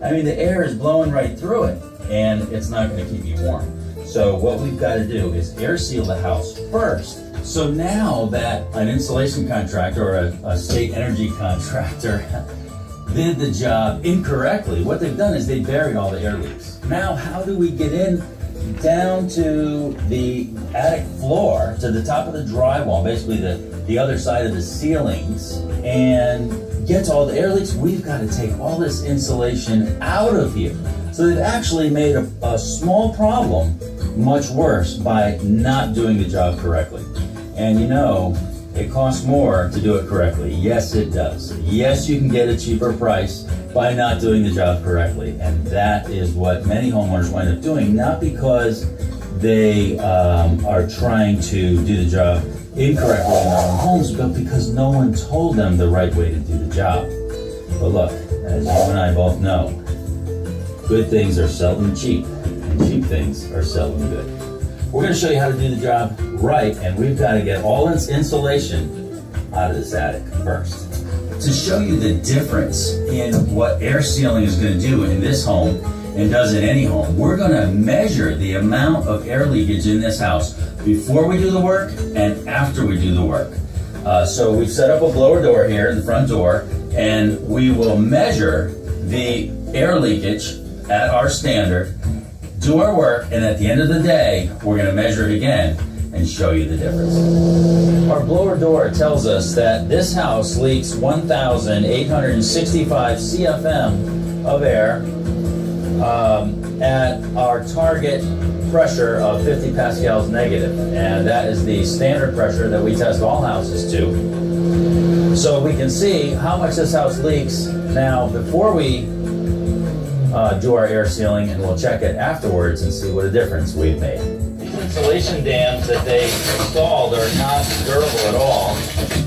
I mean, the air is blowing right through it, and it's not going to keep you warm. So what we've got to do is air seal the house first. So now that an insulation contractor or a state energy contractor did the job incorrectly, what they've done is they buried all the air leaks. Now, how do we get in down to the attic floor, to the top of the drywall, basically the other side of the ceilings, and get to all the air leaks? We've got to take all this insulation out of here. So they've actually made a small problem much worse by not doing the job correctly. And you know, it costs more to do it correctly. Yes, it does. Yes, you can get a cheaper price by not doing the job correctly. And that is what many homeowners wind up doing, not because they are trying to do the job incorrectly in their own homes, but because no one told them the right way to do the job. But look, as you and I both know, good things are seldom cheap, and cheap things are seldom good. We're going to show you how to do the job right, and we've got to get all this insulation out of this attic first. To show you the difference in what air sealing is going to do in this home and does in any home, we're going to measure the amount of air leakage in this house before we do the work and after we do the work. So we've set up a blower door here in the front door, and we will measure the air leakage at our standard, do our work, and at the end of the day, we're going to measure it again and show you the difference. Our blower door tells us that this house leaks 1,865 CFM of air at our target pressure of 50 pascals negative, and that is the standard pressure that we test all houses to. So we can see how much this house leaks now before we do our air sealing, and we'll check it afterwards and see what a difference we've made. These insulation dams that they installed are not durable at all.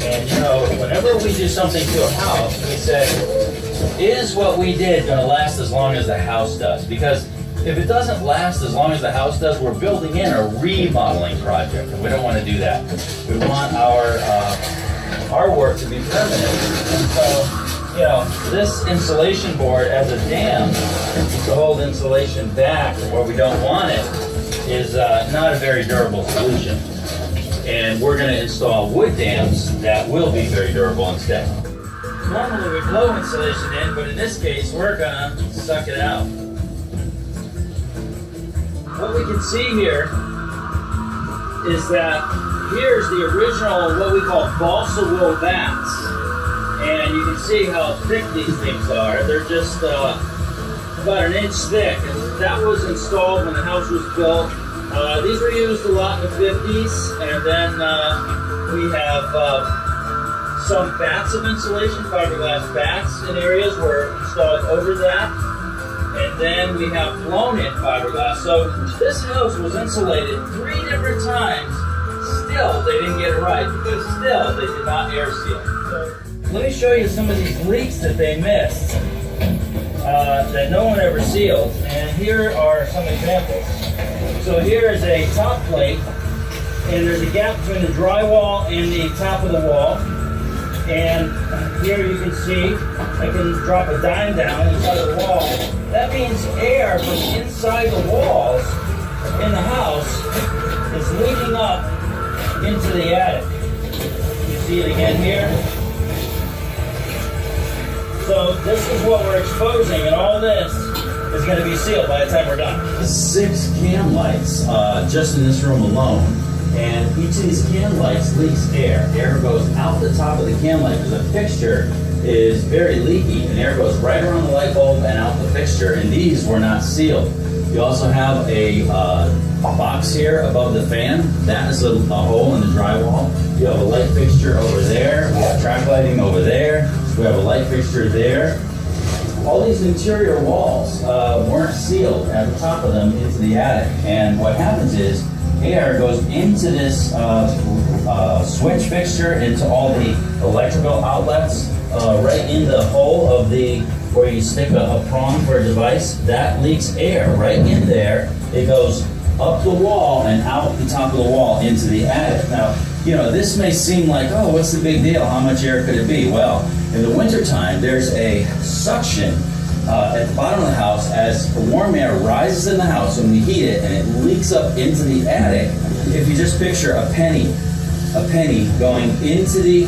And you know, whenever we do something to a house, we say, is what we did going to last as long as the house does? Because if it doesn't last as long as the house does, we're building in a remodeling project, and we don't want to do that. We want our work to be permanent. And so, you know, this insulation board as a dam to hold insulation back where we don't want it is not a very durable solution. And we're going to install wood dams that will be very durable instead. Normally we blow insulation in, but in this case we're going to suck it out. What we can see here is that here's the original, what we call balsa wool bats. And you can see how thick these things are. They're just about an inch thick. And that was installed when the house was built. These were used a lot in the 50s. And then we have some bats of insulation, fiberglass bats in areas were installed over that. And then we have blown-in fiberglass. So this house was insulated 3 different times. Still, they didn't get it right because still they did not air seal. So, let me show you some of these leaks that they missed that no one ever sealed, and here are some examples. So here is a top plate, and there's a gap between the drywall and the top of the wall. And here you can see I can drop a dime down inside the wall. That means air from inside the walls in the house is leaking up into the attic. You see it again here? So this is what we're exposing, and all this is going to be sealed by the time we're done. 6 can lights just in this room alone, and each of these can lights leaks air. Air goes out the top of the can light because the fixture is very leaky, and air goes right around the light bulb and out the fixture, and these were not sealed. You also have a box here above the fan. That is a hole in the drywall. You have a light fixture over there. We have track lighting over there. We have a light fixture there. All these interior walls weren't sealed at the top of them into the attic. And what happens is air goes into this switch fixture, into all the electrical outlets, right in the hole of the where you stick a prong for a device. That leaks air right in there. It goes up the wall and out the top of the wall into the attic. Now, you know, this may seem like, oh, what's the big deal? How much air could it be? Well, in the wintertime, there's a suction at the bottom of the house, as the warm air rises in the house when we heat it and it leaks up into the attic, if you just picture a penny going into the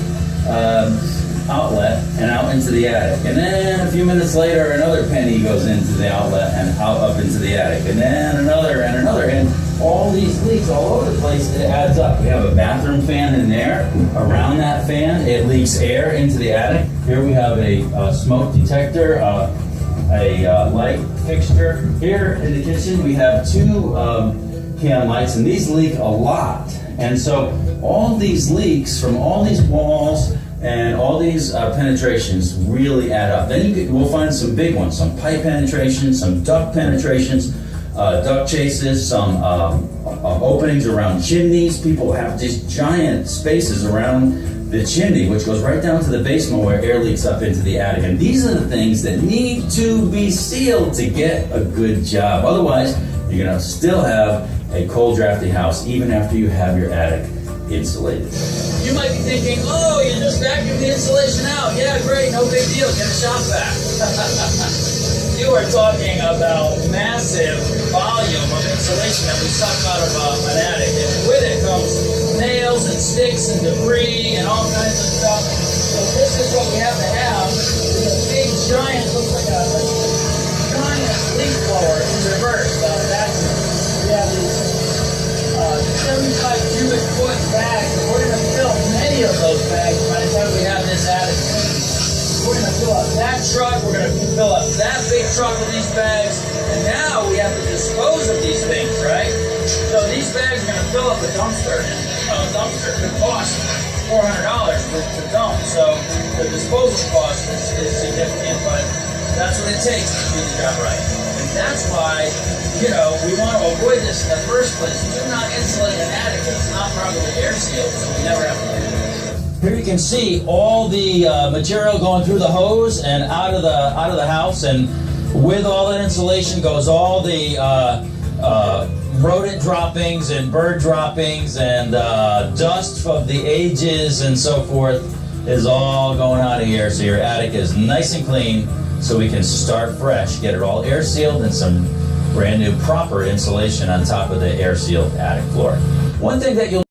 outlet and out into the attic. And then a few minutes later, another penny goes into the outlet and out up into the attic. And then another and another. And all these leaks all over the place, it adds up. We have a bathroom fan in there. Around that fan, it leaks air into the attic. Here we have a smoke detector, a light fixture. Here in the kitchen, we have two can lights, and these leak a lot. And so all these leaks from all these walls and all these penetrations really add up. Then we'll find some big ones, some pipe penetrations, some duct penetrations, duct chases, some openings around chimneys. People have these giant spaces around the chimney, which goes right down to the basement where air leaks up into the attic. And these are the things that need to be sealed to get a good job. Otherwise, you're gonna still have a cold, drafty house even after you have your attic insulated. You might be thinking, oh, you just vacuum the insulation out. Yeah, great, no big deal, get a shop vac. You are talking about massive volume of insulation that we suck out of an attic. And with it comes nails and sticks and debris and all kinds of stuff. So this is what we have to have. It's a big, giant, looks like a giant leaf blower in reverse. We have these 75 cubic foot bags, and we're going to fill many of those bags by the time we have this attic clean. We're going to fill up that truck, we're going to fill up that big truck with these bags, and now we have to dispose of these things, right? So these bags are going to fill up a dumpster, and a dumpster could cost $400 to dump, so the disposal cost is significant, but that's what it takes to do the job right. And that's why, you know, we want to avoid this in the first place. Do not insulate an attic that's not properly air sealed, so we never have to do this. Here you can see all the material going through the hose and out of the house, and with all that insulation goes all the rodent droppings and bird droppings and dust from the ages and so forth is all going out of here. So your attic is nice and clean, so we can start fresh, get it all air sealed, and some brand new proper insulation on top of the air sealed attic floor. One thing that you'll